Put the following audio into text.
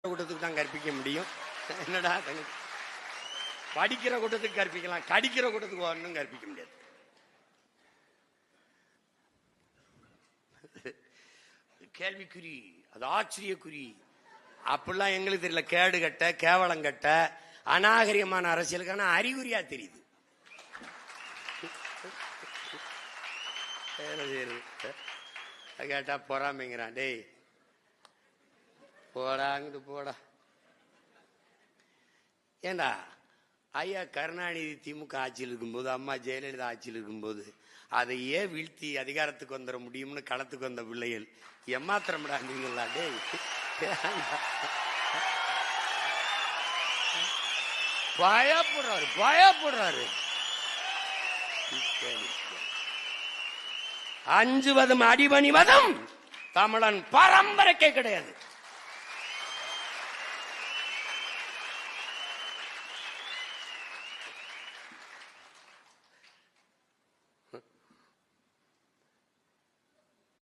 கூட்டத்துக்கு தான் கற்பிக்க முடியும். என்னடா படிக்கிற கூட்டத்துக்கு கற்பிக்கலாம், கடிக்கிற கூட்டத்துக்கு ஒன்றும் கற்பிக்க முடியாது. கேள்விக்குறி, அது ஆச்சரியக்குறி. அப்படிலாம் எங்களுக்கு தெரியல. கேடு கட்ட, கேவலம் கட்ட, அநாகரிகமான அரசியலுக்கான அறிகுறியா தெரியுது. கேட்டா பொறாமைங்கிறான். டேய் போடா அங்கிட்டு போடா. ஏண்டா ஐயா கருணாநிதி திமுக ஆட்சியில் இருக்கும்போது, அம்மா ஜெயலலிதா ஆட்சியில் இருக்கும்போது அதையே வீழ்த்தி அதிகாரத்துக்கு வந்துட முடியும்னு களத்துக்கு வந்த பிள்ளைகள் எம்மாத்திரம்டா நீங்களா? டேய் பயப்படுறாரு பயப்படுறாரு. அஞ்சுவதும் அடிபணிவதும் தமிழன் பரம்பரைக்கே கிடையாது.